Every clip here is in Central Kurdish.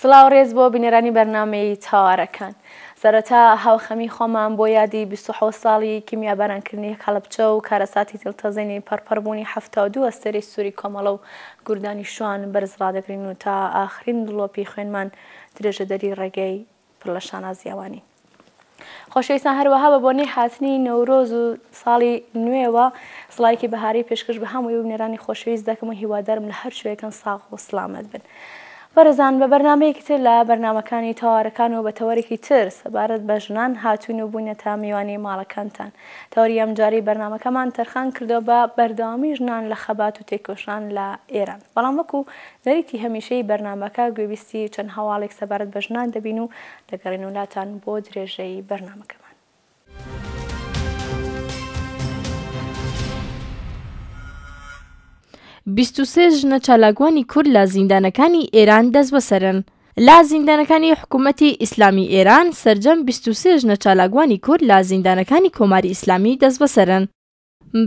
سڵاو ڕێز بۆ بینێرانی بەرنامەی چاوارەکان. سەرەتا هاوخەمی خۆمان بۆ یادی 27 ساڵی کیمیابارانکردنی هەڵەبجە و کارەساتی دڵتەزێنی پەرپەربوونی 72 ئەستێرەی سووری کۆمەڵە و گوردانی شوان بەرز ڕادەگرین و تا ئاخرین دڵۆپی خوێنمان درێژەدەری ڕێگەی پڕ لە شانازیاوانی. خۆشەویستان، هەروەها بە بۆنەی هاتنی نەورۆز و ساڵی نوێوە سڵایەکی بەهاری پێشکەش بە هەمووی بینێرانی خۆشەویست دەکەم و هیوادارم لە هەر شوێکەن ساغ و سڵامەت بن. بەرەزان، بە بەرنامەیەکی تر لە بەرنامەکانی تەوارەکان و بە تەوەرێکی تر سەبارەت بە ژنان هاتوون و بوونەتە میوانی ماڵەکانتان. تەوەری ئەمجاری بەرنامەکەمان تەرخان کردەوە بە بەردەوامی ژنان لە خەبات و تێکۆشان لە ئێران. بەڵام وەکو نەریتی هەمیشەی بەرنامەکە گوێبیستی چەند هەواڵێک سەبارەت بە ژنان دەبین و دەگەڕین وڵاتان بۆ درێژەی بەرنامەکەمان. 23 ژنە چالاکوانی کورد لە زیندانەکانی ئێران دەست بەسەرن. لە زیندانەکانی حکوومەتی ئیسلامی ئێران سەرجەم 23 ژنە چالاکوانی کورد لە زیندانەکانی کۆماری ئیسلامی دەست بەسەرن.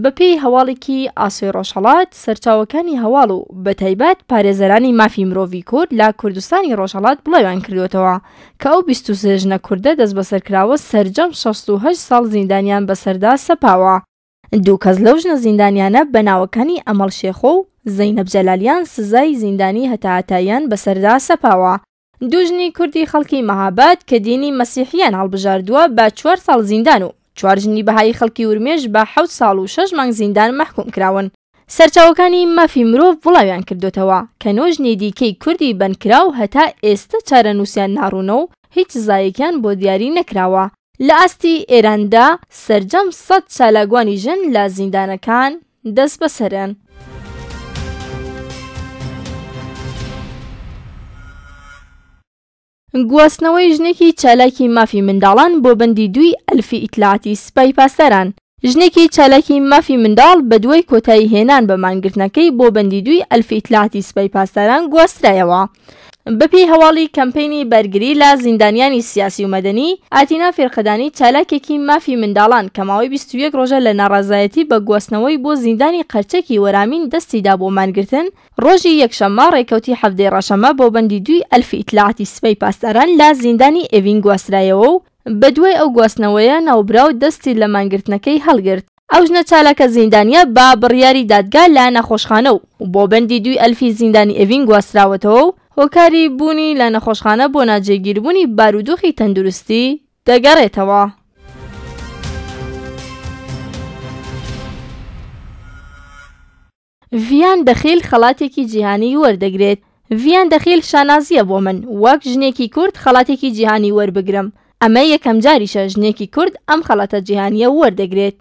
بەپێی هەواڵێکی ئاسۆی ڕۆژهەڵات، سەرچاوەکانی هەواڵ و بەتایبەت پارێزەرانی مافی مرۆڤی کورد لە کوردستانی ڕۆژهەڵات بڵاویان کردوێتەوە کە ئەو 23 ژنە کوردە دەست بەسەرکراوە سەرجەم 68 ساڵ زیندانیان بەسەردا سەپاوە. دوو کەس لەو ژنە زیندانیانە بە ناوەکانی ئەمەڵ شێخۆ و زەینەب جەلالیان سزای زیندانی هەتاهەتاییان بەسەردا سەپاوە. دوو ژنی کوردی خەڵکی مەهاباد کە دینی مەسیحیان هەڵبژاردووە بە 4 ساڵ زیندان و 4 ژنی بەهای خەڵکی ورمێژ بە 7 ساڵ و 6 مانگ زیندان مەحکوم کراون. سەرچاوەکانی مافی مرۆڤ وڵاویان کردوتەوە کە 9 ژنی دیکەی کوردی بەنکراو هەتا ئێستا چارەنووسیان ناڕوونە و هیچ سزایەکیان بۆ دیاری نەکراوە. لە ئاستی ئێراندا سەرجەم 100 چالاکوانی ژن لە زیندانەکان دەست بەسەرن. گواستنەوەی ژنێکی چالاکی مافی منداڵان بۆ بەندی 2 ئەلفی ئیتلاعاتی سوپای پاسەران. ژنێکی چالاکی مافی منداڵ بە دوای کۆتایی هێنان بە مانگرتنەکەی بۆ بەندی 2 ئەلفی ئیتلاعاتی سوپای پاسەران گواسترایەوە. بەپێی هەواڵی کەمپینی بەرگری لە زیندانیانی سیاسی و مەدەنی، ئاتینا فێرقەدانی چالاکێکی مافی منداڵان کە ماوەی 21 ڕۆژە لە ناڕازایەتی بە گواستنەوەی بۆ زیندانی قەرچەکی وەرامین دەستیدا بۆ مانگرتن، ڕۆژی یەکشەممە ڕێکەوتی هەفتەی ڕەشەمە بۆ بەندی 2 ئەلفی ئیتلاعاتی سوپای پاسەران لە زیندانی ئێڤین گواسترایەوە و بە دوای ئەو گواستنەوەیە ناوبراو دەستی لە مانگرتنەکەی هەڵگرت. ئەو ژنە چالاکە زیندانیە بە بڕیاری دادگا لە نەخۆشخانە و بۆ بەندی 2 ئەلفی زیندانی ئێڤین گواستراوەتەوە و هۆکاری بوونی لە نەخۆشخانە بۆ ناجێگیربوونی بارودۆخی تەندروستی دەگەڕێتەوە. ڤیان دەخیل خەڵاتێکی جیهانی وەردەگرێت. ڤیان دەخیل شانازیە بۆ من وەک ژنێکی کورد خەڵاتێکی جیهانی وەربگرم. ئەمە یەکەم جاریشە ژنێکی کورد ئەم خەڵاتە جیهانیە وەردەگرێت.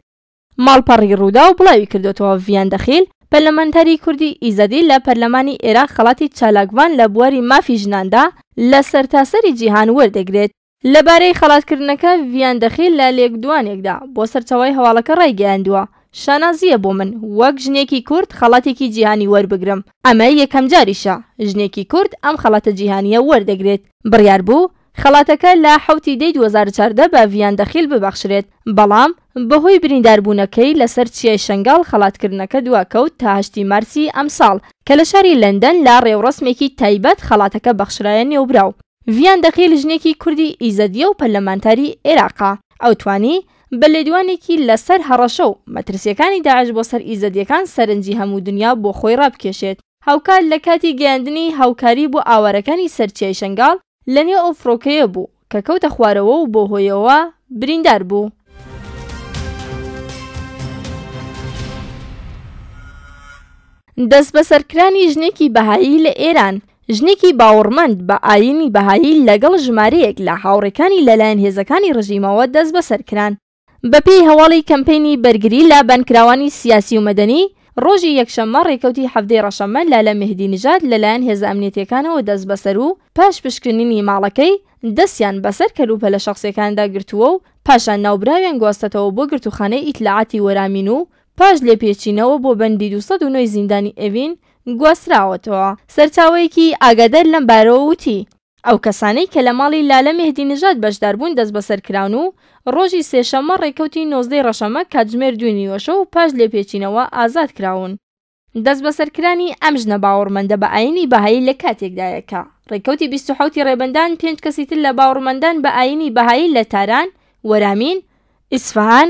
ماڵپەڕی ڕوودا و بڵاوی کردوێتەوە ڤیان دەخیل، پەرلەمانتاری کوردی ئیزەدی لە پەرلەمانی عێراق خەڵاتی چالاکوان لە بواری مافی ژناندا لە سەرتاسەری جیهان وەردەگرێت. لەبارەی خەڵاتکردنەکە ڤیان دەخیل لە لێکدوانێکدا بۆ سەرچاوای هەواڵەکە ڕایگەیاندووە: شانازیە بۆ من وەک ژنێکی کورد خەڵاتێکی جیهانی وەربگرم. ئەمە یەکەم جاریشە ژنێکی کورد ئەم خەڵاتە جیهانیە وەردەگرێت. بڕیار بوو خەڵاتەکە لە 7 دەی 2014 بە ڤیان دەخیل ببەخشرێت، بەڵام بەهۆی برینداربوونەکەی لەسەر چیای شەنگاڵ خەڵاتکردنەکە دواکەوت تا 8 مارسی ئەم ساڵ کە لە شاری لەندەن لا ڕێوڕسمێکی تایبەت خەڵاتەکە بەخشرایە نێوبراو. ڤیان دەخیل ژنێکی کوردی ئیزەدیە و پەرلەمانتاری عێراقا. ئەو توانی بە لێدوانێکی لەسەر هەڕەشە و مەترسیەکانی داعش بۆ سەر ئیزەدیەکان سەرنجی هەموو دنیا بۆ خۆی ڕابکێشێت. هاوکات لە کاتی گەیاندنی هاوکاری بۆ ئاوارەکانی سەرچیای شەنگاڵ لەنێو ئەو فڕۆکەیە بوو کە کەوتە خوارەوە و بۆ هۆیەوە بریندار بوو. دەست بەسەرکرانی ژنێکی بەهایی لە ئێران. ژنێکی باوەڕمەند بە ئاینی بەهایی لەگەڵ ژمارەیەک لە هاوڕێکانی لەلایەن هێزەکانی ڕژیمەوە دەست بەسەرکران. بەپێی هەواڵی کەمپینی بەرگری لە بەنکراوانی سیاسی و مەدەنی، ڕۆژی یەکشەممە ڕێکەوتی هەفتەی ڕەشەمە لالە مهدی نژاد لەلایەن هێزە ئەمنیەتیەکانەوە دەست بەسەر و پاش پشکنینی ماڵەکەی دەستیان بەسەر کەلوپە لە شەخسیەکاندا گرتووە و پاشان ناوبراویان گواستەتەوە بۆ گرتوخانەی ئیتلاعاتی وەرامین و پاش لێپێچینەوە بۆ بەندی 209 زیندانی ئێڤین گواستراوەتەوە. سەرچاوەیەکی ئاگادار لەم بارەوە وتی: ئەو کەسانەی کە لە ماڵی لالە مهدی نژاد بەشدار بوون دەست بەسەرکراون و ڕۆژی سێشەممە ڕێکەوتی 19 ڕەشەمە کاتژمێر 2 نیوەشە و پاش لێپێچینەوە ئازاد کراون. دەست بەسەرکرانی ئەم ژنە باوەڕمەندە بە ئاینی بەهایی لە کاتێکدایە کە ڕێکەوتی 27 ڕێبەندان 5 کەسی تر لە باوەڕمەندان بە ئاینی بەهایی لە تاران، وەرامین، ئیسفەهان،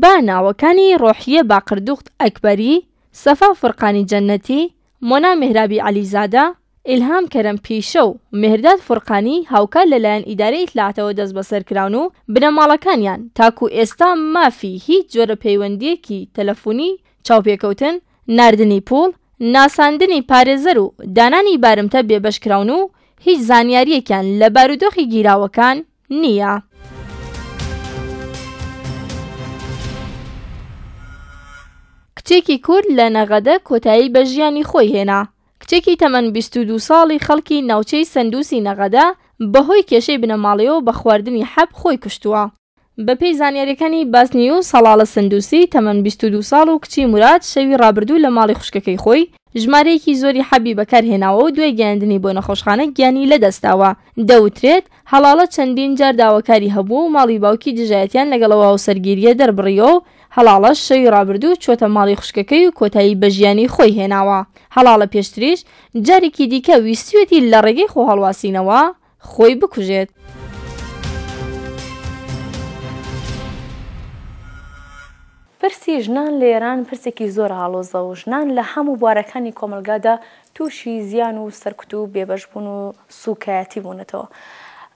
با ناوەکانی ڕۆحیە باقردوخت ئەکبەری، سەفا فورقانی جەنەتی، مۆنا مهرابی عەلیزادە، ئیلهام کەرەم پیشە و مهرداد فورقانی هاوکار لەلایەن ئیدارەی ئیتلاعاتەوە دەست بەسەرکراون و بنەماڵەکانیان تاکو ئێستا مافی هیچ جۆرە پەیوەندیەکی تەلەفۆنی، چاوپێکەوتن، ناردنی پوڵ، ناساندنی پارێزەر و دانانی بارمتە بێبەشکراون و هیچ زانیاریەکیان لە بارودۆخی گیراوەکان نییە. کچێکی کورد لە نەغەدە کۆتایی بە ژیانی خۆی هێنا. کچێکی تەمەن 22 ساڵی خەڵکی ناوچەی سندوسی نەغەدە بەهۆی کێشەی بنەماڵیەوە بە خواردنی حەب خۆی کوشتووە. بەپێی زانیاریەکانی باسنیوز سەڵاڵە سندوسی تەمەن 22 ساڵ و کچی موراد شەوی ڕابردوو لە ماڵی خوشکەکەی خۆی ژمارەیەکی زۆری حەبی بەکارهێناوە و دوای گەیاندنی بۆ نەخۆشخانە گیانی لەدەستاوە. دەوترێت هەڵاڵە چەندین جار داواکاری هەبوو و ماڵی باوکی دژایەتیان لەگەڵەوە و سەرگیریە دەربڕیەوە و هەڵاڵەش شەوی ڕابردوو چۆتە ماڵی خوشکەکەی و کۆتایی بە ژیانی خۆی هێناوە. هەڵاڵە پێشتریش جارێکی دیکە ویستوێتی لە ڕێگەی خۆ هەڵواسینەوە خۆی بکوژێت. پرسی ژنان لە ئێران پرسێکی زۆر هاڵۆزە و ژنان لە هەموو بوارەکانی کۆمەلگادا تووشی زیان و سەرکوت و بێبەشبوون و سوکایەتی بوونەتەوە.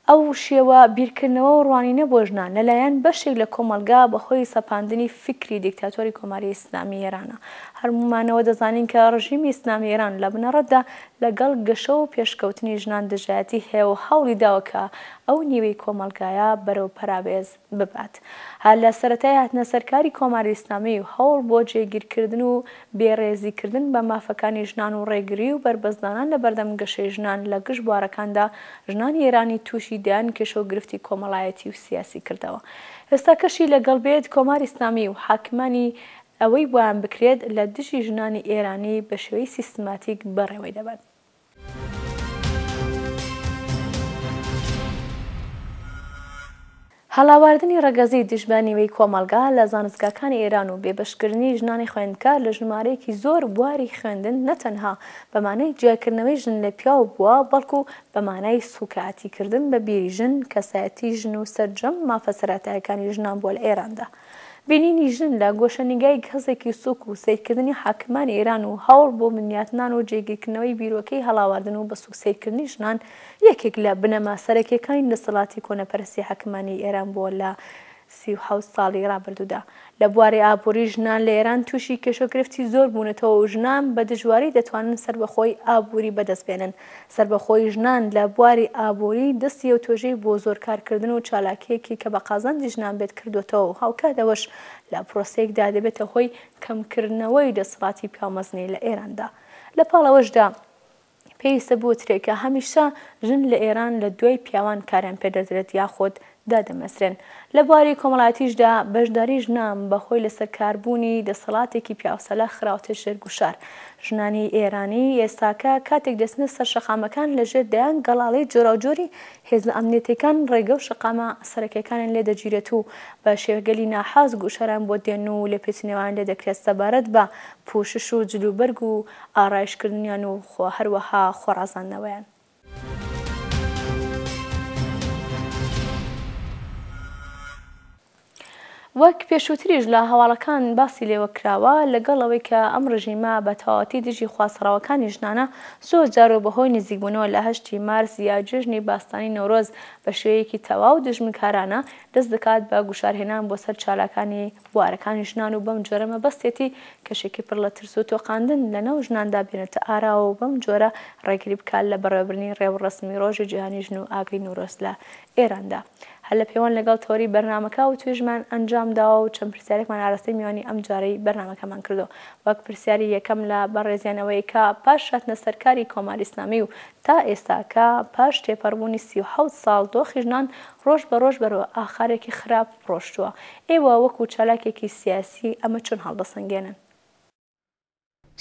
ئەو شێوە بیرکردنەوە و ڕوانینە بۆ ژنان لەلایەن بەشێک لە کۆمەلگا بەهۆی سەپاندنی فکری دیکتاتۆری کۆماری ئیسلامی ئێرانە. هەرمومانەوە دەزانین کە ڕژیمی ئیسلامی ئێران لە بنەڕەتدا لەگەڵ گەشە و پێشکەوتنی ژنان دژایەتی هەیە و هەوڵی داوەکە ئەو نیوەی کۆمەلگایە بەرەو پەرابێز ببات. هەر لە سەرەتای هاتنە سەرکاری کۆماری ئیسلامی و هەوڵ بۆ جێگیرکردن و بێڕێزیکردن بە مافەکانی ژنان و ڕێگری و بربەزدانان لە بەردەم گەشەی ژنان لە گشت بوارەکاندا ژنانی ئێرانی تووشی دایان کێشە و گرفتی کۆمەڵایەتی و سیاسی کردەوە. ئێستا کەشی لەگەڵ بێت کۆماری ئیسلامی و حاکمانی ئەوەی بۆیان بکرێت لە دژی ژنانی ئێرانی بە شێوەی سیستماتیک بەڕێوەی دەبات. هەڵاواردنی ڕەگەزی دژبانیوەی کۆمەلگا لە زانستگاکانی ئێران و بێبەشکردنی ژنانی خوێندکار لە ژمارەیەکی زۆر بواری خوێندن نەتەنها بەمانەی جیاکردنەوەی ژن لە پیاو بووە بەڵکو بەمانای سوکاتیکردن بە بیری ژن، کەسایەتی ژن و سەرجەم مافە سەرەتاییەکانی ژنان بووە لە ئێراندا. بینینی ژن لە گۆشەنیگای کەسێکی سوک و سیرکردنی حاکمانی ئێران و هەوڵ بۆ بنیاتنان و جێگیرکردنەوەی بیرۆکەی هەڵاواردن و بە سوک سیرکردنی ژنان یەکێک لە بنەما سەرەکیەکانی دەسەڵاتی کۆنەپەرستی حاکمانی ئێران بووە لە 37 ساڵی ڕابردوودا. لە بواری ئابووری ژنان لە ئێران تووشی کێشەگرفتی زۆر بوونەتەوە و ژنان بە دژواری دەتوانن سەربەخۆی ئابووری بەدەستبێنن. سەربەخۆی ژنان لە بواری ئابووری دەستی و تۆژەی بۆ زۆرکارکردن و چالاکیەکی کە بە قازاندی ژنان بێت کردوێتەوە و هاوکاتەوەش لە پرۆسەیەکدا دەبێتە هۆی کەمکردنەوەی دەسەڵاتی پیامەزنی لە ئێراندا. لە پاڵەوەشدا پێویستە بوترێکە هەمیشە ژن لە ئێران لە دوای پیاوان کاریان پێدەدرێت یاخۆت دادەمەسرێن. لە بواری کۆمەڵایەتیشدا بەشداری ژنان بەهۆی لەسەرکاربوونی دەسەڵاتێکی پیاوسەلا خراوەتە ژێرگوشار. ژنانی ئێرانی ئێستاکە کاتێک دەچنە سەر شەقامەکان لەژێر دەیان گەڵاڵەی جۆراوجۆری هێزە ئەمنیەتەکان ڕێگە و شەقامە سەرەکیەکانیان لێ دەگیرێت و بە شێوەگەلی ناحاز گوشەران بۆ دێن و لێ پێچینەوەیان لێ دەکرێت سەبارەت بە پوشش و جلوبەرگ و ئارایشکردنیان و هەروەها خۆڕازاندنەوەیان. وەک پێشووتریش لە هەواڵەکان باسی لێوە کراوە لەگەڵ ئەوەی کە ئەم ڕژیمە بە تەواوەتی دژی خواستەڕەوەکانی ژنانە زۆر جار و بەهۆی نزیکبوونەوە لە 8 مارس یا جژنی باستانی نەورۆز بە شێوەیەکی تەواو دژمنکارانە دەست دەکات بە گوشارهێنان بۆ سەر چالاکانی بوارەکانی ژنان و بەم جۆرە مەبەستێتی کەشێکی پڕ لە ترس و تۆقاندن لەناو ژناندا بێنێتە ئاراوە و بەم جۆرە ڕێگری بکات لە بەڕێوەبردنی ڕێوەڕەسمی ڕۆژی جیهانی ژن و ئاگری نوورۆز لە ئێراندا. هەر لە پەیوەند لەگەڵ تەوەری بەرنامەکە و توێژمان ئەنجامداوە و چەند پرسیارێکمان ئاراستەی میوانی ئەم جارەی بەرنامەکەمان کردو. وەک پرسیاری یەکەم لە بەڕێزیانەوەی کە پاش هاتنە سەرکاری کۆماری ئیسلامی و تا ئێستاکە پاش تێپەڕبوونی 37 ساڵ دۆخی ژنان ڕۆژ بە ڕۆژ بەرەوە ئاخارێکی خراپ ڕۆشتووە. ئێوە وەکو چالاکێکی سیاسی ئەمە چۆن هەڵدەسەنگێنن؟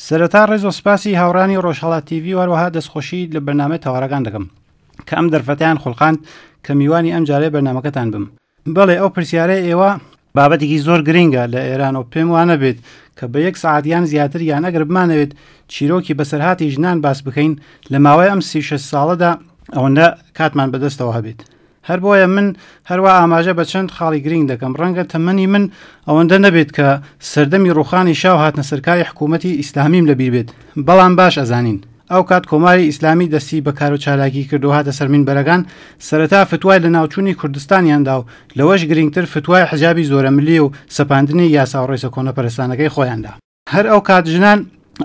سەرەتا ڕێز و سپاسی هاوڕانی ڕۆژهەڵات تیڤی و هەروەها دەستخۆشی لە بەرنامە تەوارەکان دەکەم کە ئەم دەرفەتیان خوڵقاند کە میوانی ئەم جارەی بەرنامەکەتان بم. بەڵێ ئەو پرسیارەی ئێوە بابەتێکی زۆر گرنگە لە ئێران و پێم وانە بێت کە بە 1 ساعتیان زیاتر یان ئەگەر بمانەوێت چیرۆکی بەسەرهاتی ژنان باس بکەین لە ماوەی ئەم 36 ساڵەدا ئەوەندە کاتمان بەدەستەوە هەبێت. هەر بۆیە من هەروە ئاماژە بە چەند خاڵی گرنگ دەکەم. ڕەنگە تەمەنی من ئەوەندە نەبێت کە سەردەمی ڕوخانی شاو هاتنە سەرکاری حکوومەتی ئیسلامیم لەبیر بێت، بەڵام باش ئەزانین ئەو کات کۆماری ئیسلامی دەستی بە کار و چالاکی کردو هاتە سەر مینبەرەکان، سەرەتا فتوای لە ناوچوونی کوردستانیاندا و لەوەش گرنگتر فتوای حجابی زۆرە ملی و سەپاندنی یاسا و ڕێسە کۆنەپەرستانەکەی خۆیاندا. هەر ئەو کات ژنان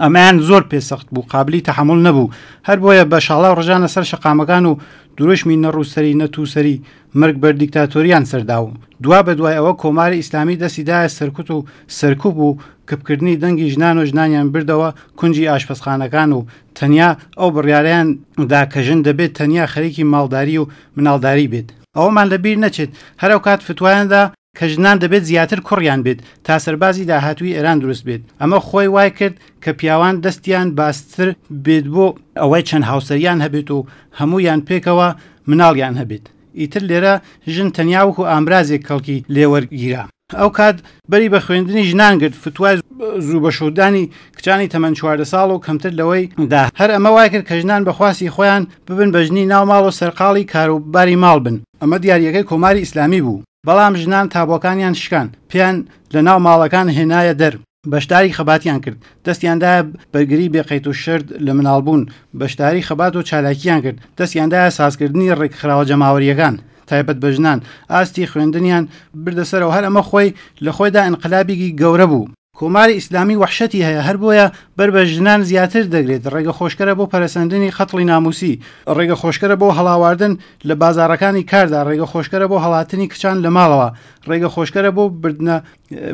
ئەمایان زۆر پێسەخت بوو، قابلی تەحمل نەبوو، هەر بۆیە بە شاڵا و ڕژانە سەر شەقامەکان و دروشمی نەڕووسەری نەتووسەری مرگ بەر دیکتاتۆریان سەردا و دوا بە دوای ئەوە کۆماری ئیسلامی دەستیدایە سەرکوت و سەرکوب و کپکردنی دەنگی ژنان و ژنانیان بردەوە کونجی ئاشپەزخانەکان و تەنیا ئەو بڕیارەیان دا کە ژن دەبێت تەنیا خەریکی ماڵداری و مناڵداری بێت. ئەوەمان لەبیر نەچێت هەر ئەو کات فتوایاندا کە ژنان دەبێت زیاتر کوڕیان بێت تا سەربازی داهاتووی ئێران دروست بێت. ئەمە خۆی وای کرد کە پیاوان دەستیان باستر بێت بۆ ئەوەی چەند هاوسەریان هەبێت و هەموویان پێکەوە مناڵیان هەبێت. ئیتر لێرە ژن تەنیا وەکو ئامرازێک کەڵکی لێوەرگیرا. ئەو کات بەری بە خوێندنی ژنان گرت، فتوای زوو بەشودانی کچانی تەمەەن 14 ساڵ و کەمتر لەوەی دا. هەر ئەمە وای کرد کە ژنان بەخواستی خۆیان ببن بە ژنی ناو ماڵ و سەرقاڵی کاروباری ماڵ بن. ئەمە دیاریەکەی کۆماری ئیسلامی بوو. بەڵام ژنان تابۆکانیان شکان، پێیان لە ناو ماڵەکان هێنایە دەر، بەشداری خەباتیان کرد، دەستیاندایە بەرگری بێقەیت و شرد لە مناڵبوون، بەشداری خەبات و چالاکیان کرد، دەستیاندایە سازکردنی ڕێکخراوە جەماوەریەکان تایبەت بە ژنان، ئاستی خوێندنیان بردەسەرەوە. هەر ئەمە خۆی لە خۆیدا ئینقلابێکی گەورە بوو. کۆماری ئیسلامی وحشەتی هەیە، هەر بۆیە بەر بە ژنان زیاتر دەگرێت، ڕێگە خۆشکەرە بۆ پەرەسەندنی خەتڵی ناموسی، ڕێگە خۆشکەرە بۆ هەڵاواردن لە بازارەکانی کاردا، ڕێگە خۆشکەرە بۆ هەڵاتنی کچان لە ماڵەوە، ڕێگە خۆشکەرە بۆ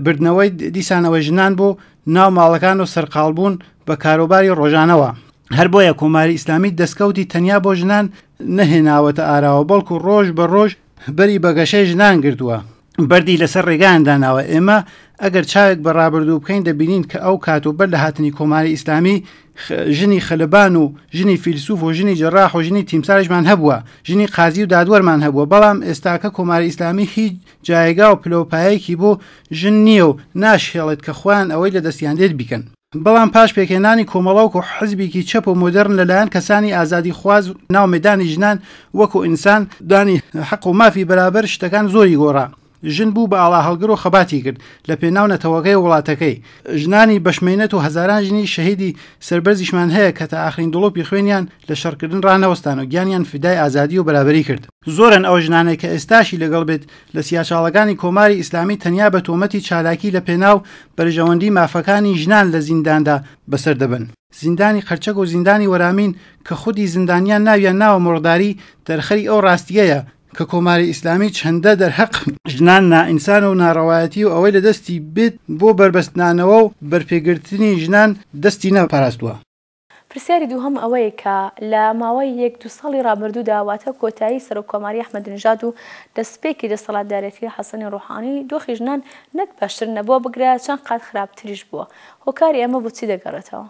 بردنەوەی دیسانەوەی ژنان بۆ ناو ماڵەکان و سەرقاڵبوون بە کاروباری ڕۆژانەوە. هەر بۆیە کۆماری ئیسلامی دەستکەوتی تەنیا بۆ ژنان نەهێناوەتە ئاراوە، بەڵکو ڕۆژ بە ڕۆژ بەری بەگەشەی ژنان گرتووە، بەردی لەسەر ڕێگایانداناوە. ئێمە ئەگەر چاوێک بەڕابردوو بکەین دەبینین کە ئەو کاتوبەر لە هاتنی کۆماری ئیسلامی ژنی خەلبان و ژنی فیلسوف و ژنی جەراح و ژنی تیمسارشمان هەبووە، ژنی قازی و دادوەرمان هەبووە. بەڵام ئێستاکە کۆماری ئیسلامی هیچ جایگا و پلۆپایەکی بۆ ژن نییە و ناشێڵێت کە خۆیان ئەوەی لە دەستیان دێت بیکەن. بەڵام پاش پێکێنانی کۆمەڵاوک و حزبێکی چەپ و مۆدرن لەلایەن کەسانی ئازادی خواز ناو مێدانی ژنان وەکو ئینسان دانی حەق و مافی بەرابەر شتەکان زۆری گۆڕا. ژن بوو بە ئاڵا هەڵگر و خەباتی کرد لە پێناو نەتەوەکەی وڵاتەکەی. ژنانی بەشمێنەت و هەزاران ژنی شەهیدی سەربەرزیشمان هەیە کە تا ئاخرین دڵۆپی خوێنیان لە شەڕکردن ڕانەوەستان و گیانیان فیدای ئازادی و بەرابەری کرد. زۆرن ئەو ژنانەی کە ئێستاشی لەگەڵ بێت لە سیاچاڵەکانی کۆماری ئیسلامی تەنیا بە تۆمەتی چالاکی لە پێناو بەرژەوەندی مافەکانی ژنان لە زینداندا بەسەر دەبن. زیندانی خەرچەک و زیندانی وەرامین کە خودی زیندانیان ناویان ناوە مڕداری دەرخەری ئەو ڕاستیەیە کە کۆماری ئیسلامی چەندە دەرحەق ژنان نائینسان و ناڕەوایەتی و ئەوەی لە دەستی بێت بۆ بربەستنانەوە و بەرپێگرتنی ژنان دەستی نەپاراستووە. پرسیاری دووهەم ئەوەیە کە لە ماوەی 1-2 ساڵی ڕابردوو داواتە کۆتایی سەرۆکۆماری ئەحمەدنژاد و دەستپێکی دەسەڵاتدارەتی حەسەنی ڕوحانی دۆخی ژنان نەک باشتر نەبووە بگرێت چەند قات خراپتریش بووە. هۆکاری ئەمە بۆچی دەگەڕێتەوە؟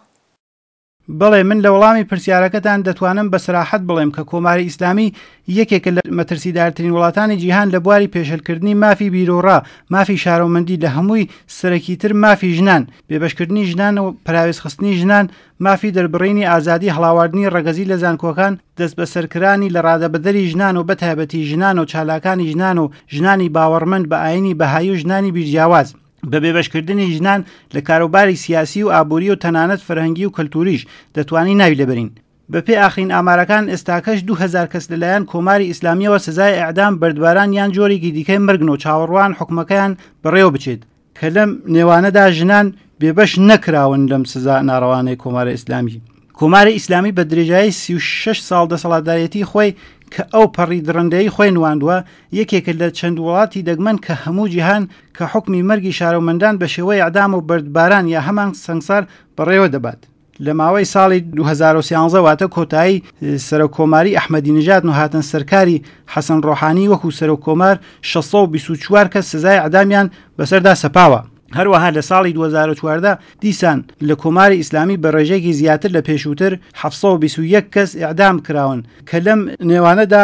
بەڵێ من لە وەڵامی پرسیارەکەتان دەتوانم بە سراحەت بڵێم کە کۆماری ئیسلامی یەکێکە لە مەترسیدارترین وڵاتانی جیهان لە بواری پێشەلکردنی مافی بیرۆڕا، مافی شارۆمەندی، لە هەمووی سەرەکیتر مافی ژنان، بێبەشکردنی ژنان و پراوێزخستنی ژنان، مافی دەربڕینی ئازادی هەڵاواردنی ڕەگەزی لە زانکۆکان، دەست بە سەرکرانی لە ڕادەبەدەری ژنان و بەتایبەتی ژنان و چالاکانی ژنان و ژنانی باوەڕمەند بە ئاینی بەهایی و ژنانی بیرجیاواز، بە بێبەشکردنی ژنان لە کاروباری سیاسی و ئابووری و تەنانەت فەرهەنگی و کەلتوریش دەتوانی ناوی لەبەرین. بەپێ ئاخرین ئامارەکان ئێستاکەش 2000 کەس لەلایەن کۆماری ئیسلامیەوە سزای ئەعدام بەردباران یان جۆرێکی دیکەی مرگن و چاوەڕوان حکومەکەیان بەڕێوە بچێت کە لەم نێوانەدا ژنان بێبەش نەکراون لەم سزا ناڕەوانەی کۆماری ئیسلامی. کۆماری ئیسلامی بە درێژایی 36 ساڵ دەسەڵاتدارەتی خۆی کە ئەو پەڕی درڕندەی خۆی نواندووە یەکێکە لە چەند وڵاتی دەگمەن کە هەموو جیهان کە حکمی مەرگی شارۆمەندان بە شێوەی ئەعدام و بەردباران یا هەمان سەنگسار بەڕێوە دەبات. لە ماوەی ساڵی 2013 واتە کۆتایی سەرۆکۆماری ئەحمەدینژاد و هاتن سەرکاری حەسەن ڕۆحانی وەکو سەرۆکۆمار 624 کەس سزای ئەعدامیان بەسەردا سەپاوە. هەروەها لە ساڵی 2014 دیسان لە کۆماری ئیسلامی بە ڕێژێکی زیاتر لە پێشووتر 721 کەس ئیعدام کراون کە لەم نێوانەدا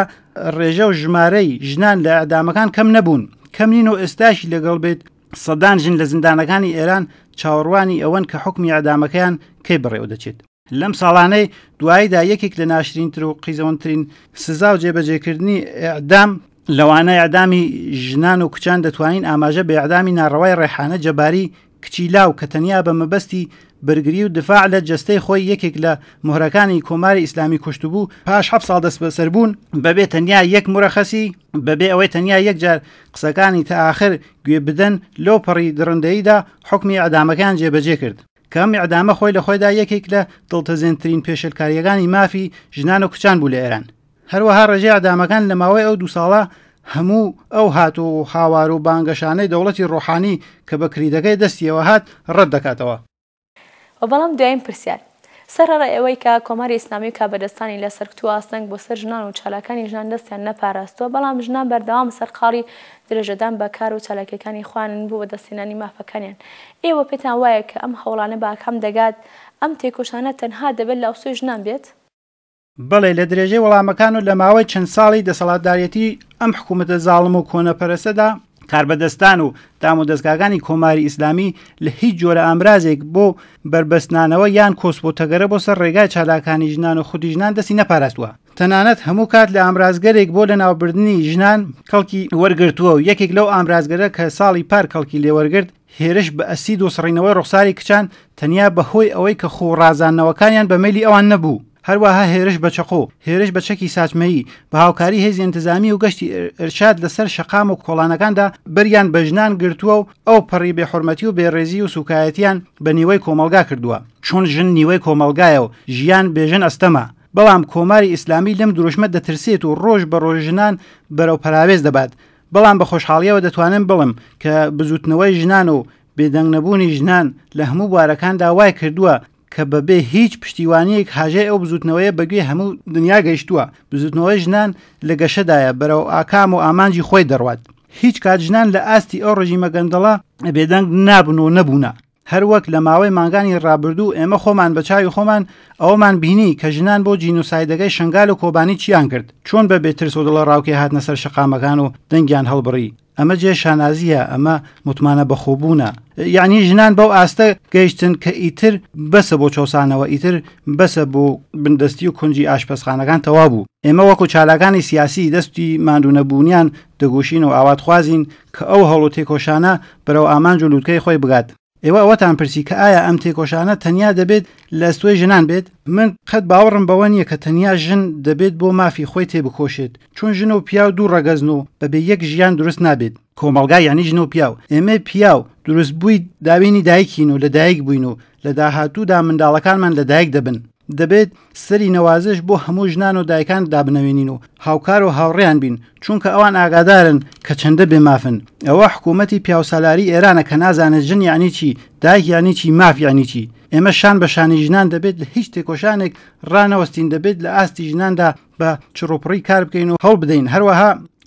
ڕێژە و ژمارەی ژنان لە ئەعدامەکان کەم نەبوون، کەم نین و ئێستاشی لەگەڵ بێت سەدان ژن لە زیندانەکانی ئێران چاوەڕوانی ئەوەن کە حکمی ئەعدامەکەیان کەی بەڕێوە دەچێت. لەم ساڵانەی دواییدا یەکێک لە ناشرینتر و قیزەوەنترین سزا و جێبەجێکردنی ئەعدام لەوانەیە ئەعدامی ژنان و کچان دەتوانین ئاماژە بە ئەعدامی ناڕەوای ڕێحانە جەباری کچی لاو کە تەنیا بە مەبەستی بەرگری و دفاع لە جەستەی خۆی یەکێک لە مهرەکانی کۆماری ئیسلامی کوشتبوو پاش 7 ساڵ دەست بەسەر بوون بەبێ تەنیا یەک مرەخەسی بەبێ ئەوەی تەنیا یەک جار قسەکانی تاآخر گوێ بدەن لۆپەڕی درڕندەییدا حکمی ئەعدامەکان جێبەجێ کرد کە ئەم ئەعدامە خۆی لە خۆیدا یەکێک لە دڵتەزێنترین پێشەلکاریەکانی مافی ژنان و کچان بوو لە ئێران. هەروەها ڕێژەی ئەعدامەکان لە ماوەی ئەو 2 ساڵە هەموو ئەو هاتو و هاوار و بانگەشانەی دەوڵەتی ڕۆحانی کە بە کریدەکەی دەستیەوە هات ڕەت دەکاتەوە. بەڵام دوایین پرسیار سەرڕای ئەوەی کە کۆماری ئیسلامی کابەدەستانی لەسەر کتووە ئاستەنگ بۆ سەر ژنان و چالاکانی ژنان دەستیان نەپاراستووە بەڵام ژنان بەردەوام سەرقاڵی درێژەدان بەکار و چالاکیەکانی خوانن بوو بە دەستێنانی مافەکانیان. ئێوە پێتان وایە کە ئەم هەوڵانە باکەم دەگات ئەم تێکۆشانە تەنها دەبێت لە ئەوسوی ژنان بێت؟ بەڵێ لە درێژەی وەڵامەکان و لە ماوەی چەند ساڵی دەسەڵاتدارەتی ئەم حکوومەتە زاڵم و کۆنەپەرستەدا کاربەدەستان و دام و دەستگاکانی کۆماری ئیسلامی لە هیچ جۆرە ئامرازێک بۆ بربەستنانەوە یان کۆسپۆتەگەرە بۆ سەر ڕێگای چالاکانی ژنان و خودی ژنان دەستی نەپاراستووە. تەنانەت هەموو کات لە ئامرازگەرێک بۆ لە ناوبردننی ژنان کەڵکی وەرگرتووە و یەکێک لەو ئامرازگەرە کە ساڵی پار کەڵکی لێوەرگرت هێرش بە ئەسید و سڕینەوەی ڕوخساری کچان تەنیا بەهۆی ئەوەی کە خۆڕازانەوەکانیان بە مەیلی ئەوان نەبوو. هەروەها هێرش بە چەقۆ هێرش بە چەکی ساچمەیی بە هاوکاری هێزی ئینتزامی و گەشتی ئێرشاد لەسەر شەقام و کۆڵانەکاندا بەریان بە ژنان گرتووە و ئەو پەڕی بێحورمەتی و بێڕێزی و سوکایەتیان بە نیوەی کۆمەلگا کردووە چۆن ژن نیوەی کۆمەلگایە و ژیان بێژن ئەستەما. بەڵام کۆماری ئیسلامی لەم دروشمە دەترسێت و ڕۆژ بە ڕۆژ ژنان بەرەو پەراوێز دەبات. بەڵام بە خۆشحاڵیەوە دەتوانم بڵم کە بزوتنەوەی ژنان و بێدەنگ نەبوونی ژنان لە هەموو بوارەکاندا وای کردووە کە بەبێ هیچ پشتیوانیەک حاجەی ئەو بزوتنەوەیە بەگوێ هەموو دنیا گەیشتووە. بزوتنەوەی ژنان لە گەشەدایە بەرەو ئاکام و ئامانجی خۆی دەڕوات. هیچ کات ژنان لە ئاستی ئەو ڕژیمە گەندەڵە بێدەنگ نابن و نەبوونە. هەروەک لە ماوەی مانگانی ڕابردوو ئێمە خۆمان بە چاوی خۆمان ئەومان بینی کە ژنان بۆ جینوسایدەکەی شنگال و کۆبانی چیان کرد چۆن بە بێترس و دڵە ڕاوکێ هاتنە سەر شەقامەکان و دەنگیان هەڵبڕی. ئەمە جێ شانازیە ئەمە متمانە بەخۆبوونە. یعنی ژنان بەو ئاستە گەیشتن کە ئیتر بەسە بۆ چۆسانەوە ئیتر بەسە بۆ بندستی و کونجی ئاشپەسخانەکان تەوا بوو. ئێمە وەکو چالاکانی سیاسی دەستی ماندوونەبوونیان دەگوشین و ئاواتخوازین کە ئەو هەڵ و تێکۆشانە بەرەو ئامانج و لووتکەی خۆی بگات. ئێوە ئەوەتان پرسی کە ئایا ئەم تێکۆشانە تەنیا دەبێت لە ئەستۆی ژنان بێت؟ من قەت باوەڕم بەوە نییە کە تەنیا ژن دەبێت بۆ مافی خۆی تێبکۆشێت چون ژن و پیا و دوو ڕەگەزن و بەبێ یەک ژیان دروست نابێت. کۆمەڵگا یعنی ژن و پیاو. ئێمە پیاو دروست بووی داوینی دایکین و لە دایک بووین و لە داهاتوودا منداڵەکانمان لە دایک دەبن. دەبێت سەری نەوازش بۆ هەموو ژنان و دایکان دابنەوێنین و هاوکار و هاوڕێیان بین چونکە ئەوان ئاگادارن کە چەندە بێمافن. ئەوە حکوومەتی پیاوسالاری ئێرانە کە نازانێت ژن یعنی چی دایک یعنی چی ماف یعنی چی. ئێمە شان بە شانی ژنان دەبێت لە هیچ تێکۆشانێک ڕانەوەستین دەبێت لە ئاستی ژناندا بە چڕۆپڕی کار بکەین و هەڵ بدەین.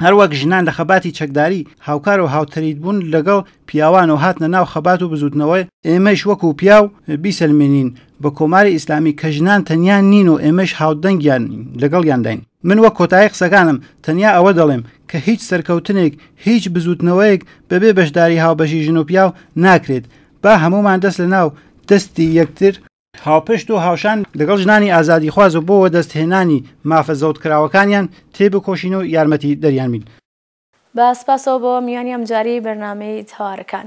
هەروەک ژنان لە خەباتی چەکداری هاوکار و هاوتەریت بوون لەگەڵ پیاوان و هاتنە ناو خەبات و بزوتنەوەی ئێمەش وەکو پیاو بیسەلمێنین بە کۆماری ئیسلامی کە ژنان تەنیا نین و ئێمەش هاودەنگیان لەگەڵیان داین. من وەک کۆتایی قسەکانم تەنیا ئەوە دەڵێم کە هیچ سەرکەوتنێک هیچ بزوتنەوەیەک بەبێ بەشداری هاوبەشی ژن و پیاو ناکرێت. با هەمومان دەست لە ناو دەستی یەکتر هاوپشت و هاوشان لەگەڵ ژنانی ئازادی خواز و بۆوە دەستهێنانی مافە زەوتکراوەکانیان تێبکۆشین و یارمەتی دەریان بین. بە سپاسەوە بۆ میوانی ئەمجاری بەرنامەی تەوارەکان.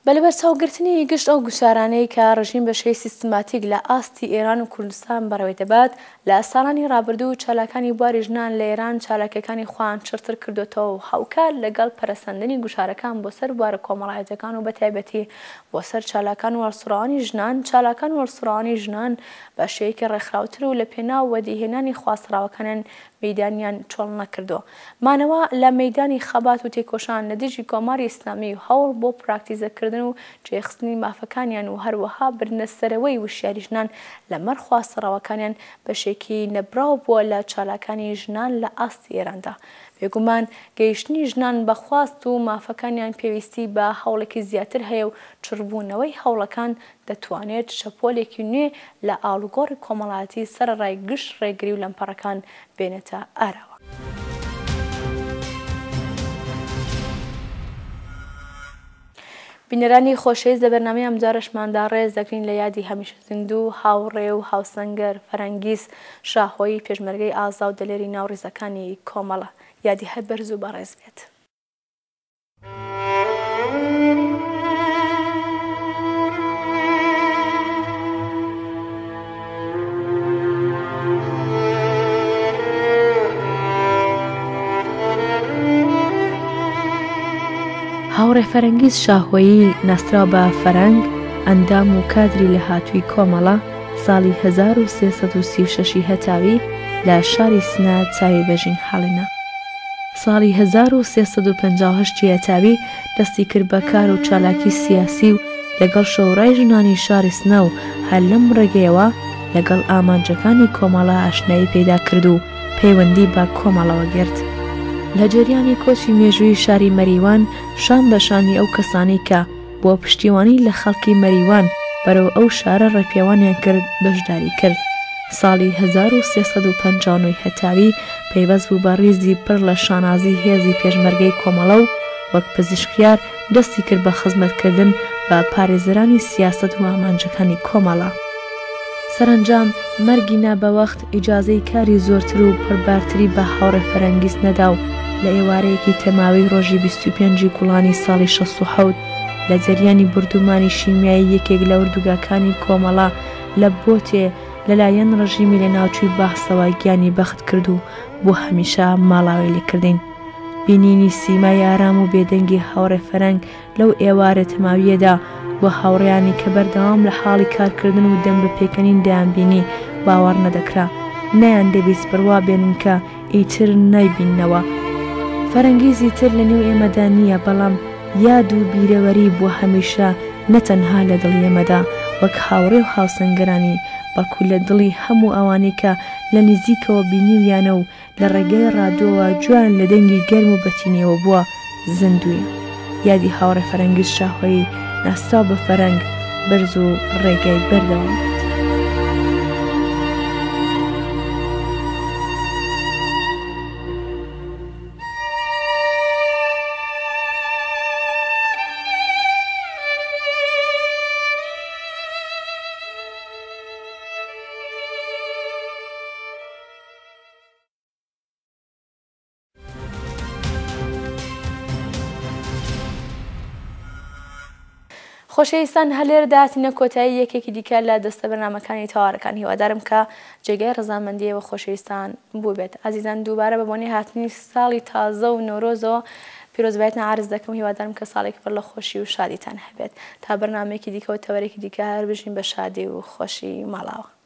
بەلەبەر چاوگرتنی گشت ئەو گوشارانەی کە ڕژیم بەشەی سیستماتیک لە ئاستی ئێران و کوردستان بەڕێوەی دەبات لە ساڵانی ڕابردوو چالاکانی بواری ژنان لە ئێران چالاکیەکانی خۆیان چرتر کردوتەوە و هاوکار لەگەڵ پەرەسەندنی گوشارەکان بۆ سەر بوارە کۆمەڵایەتەکان و بەتایبەتی بۆ سەر چالاکان وەرسوڕەوانی ژنان چالاکان وەرسوڕەوانی ژنان بە شێوەیەکی ڕێکخراوتر و لە پێناو وەدیهێنانی خواستراوەکانیان مەیدانیان چۆڵ نەکردووە. مانەوە لە مەیدانی خەبات و تێکۆشان لە دژی کۆماری ئیسلامی و هەوڵ بۆ پراکتیزەکردن و جێخستنی مافەکانیان و هەروەها برنەسەرەوەی وشیاری ژنان لە مەر خواستراوەکانیان بەشێکی نەبراو بووە لە چالاکانی ژنان لە ئاستی ئێراندا. بێگومان گەیشتنی ژنان بەخواست و مافەکانیان پێویستی بە هەوڵێکی زیاتر هەیە و چڕبوونەوەی هەوڵەکان دەتوانێت شەپۆلێکی نوێ لە ئاڵوگۆڕی کۆمەڵایەتی سەرڕای گشت ڕێگری و لەمپەڕەکان بێنێتە ئاراوە. بینەرانی خۆشەویست لە بەرنامەی ئەم جارەشماندا ڕێز دەکەین لە یادی هەمیشە زیندوو هاوڕێ و هاوسەنگەر فەرەنگیز شاهۆیی پێشمەرگەی ئازا و دلێری ناوڕێزەکانی کۆمەڵە یادی هەر بەرز و بەڕێز بێت. هاوڕێ فەرەنگیز شاهۆیی ناسراو بە فەرەنگ ئەندام و کادری لە هاتووی کۆمەڵە ساڵی 1336 هەتاوی لە شاری سنە چاوی بەژین هەڵێنا. ساڵی 1358 هەتاوی دەستی کرد بە کار و چالاکی سیاسی و لەگەڵ شەوڕای ژنانی شاری سنە و هەر لەم ڕێگەیەوە لەگەڵ ئامانجەکانی کۆمەڵە ئاشنایی پێدا کرد و پەیوەندی بە کۆمەڵەوە گرت. لە جریانی کۆچی مێژووی شاری مەریوان شان بەشانی ئەو کەسانی کە بۆ پشتیوانی لە خەڵکی مەریوان بەرەو ئەو شارە ڕێپێوانیان کرد بەشداری کرد. ساڵی 1359 هەتاوی پەیوەست بوو بە ڕیزی پڕ لە شانازی هێزی پێشمەرگەی کۆمەڵە و وەک پزیشکیار دەستی کرد بە خزمەتکردن بە پارێزەرانی سیاست و ئامانجەکانی کۆمەڵە. سەرنجام مەرگی نابەوەخت ئیجازەی کاری زۆرتر و پڕبارتری بە هاوڕێ فەرەنگیز نەدا و لە ئێوارەیەکی تەماوی ڕۆژی 25 گوڵانی ساڵی 67 لە جەریانی بردومانی شیمیایی یەکێک لە وردوگاکانی کۆمەڵە لە بۆتێ لەلایەن ڕژیمی لە ناوچووی بەخسەوە گیانی بەخت کرد و بۆ هەمیشە ماڵاوی لێکردین. بینینی سیمای ئارام و بێدەنگی هاوڕێ فەرەنگ لەو ئێوارە تەماویەدا بۆ هاوڕێیانی کە بەردەوام لە حاڵی کارکردن و دەم بە پێکەنین دەیانبینی باوەڕ نەدەکرا، نەیان دەبیست بڕوا بێنن کە ئیتر نایبیننەوە. فەرەنگیزی تر لە نێو ئێمەدا نییە، بەڵام یاد و بیرەوەری بۆ هەمیشە نەتەنها لە دڵ ئێمەدا وەک هاوڕێ و هاوسەنگەرانی بەڵکو لە دڵی هەموو ئەوانەی کە لە نزیکەوە بینیویانە و لە ڕێگەی ڕادیۆوە جوان لە دەنگی گەرم و بەتینەوە بووە زیندوویە. یادی هاوڕێ فەرەنگیز شاهۆیی ناسراو بە فەرەنگ بەرز و ڕێگای بەردەوام. خۆشەویستان هەلێرەدا هاتینە کۆتایی یەکێکی دیکە لە دەستە بەرنامەکانی تەواوەڕەکان. هیوادارم کە جێگەی ڕەزامەندیەوە خۆشەویستان بوو بێت. ئازیزان دووبارە بە بۆنەی هاتنی ساڵی تازە و نۆرۆزەوە پیرۆزبایەتان عارز دەکەم. هیوادارم کە ساڵێکی پڕ لە خۆشی و شادیتان هەبێت. تا بەرنامەیەکی دیکە و تەوەرێکی دیکە هەر بژین بە شادی و خۆشی ماڵاوە.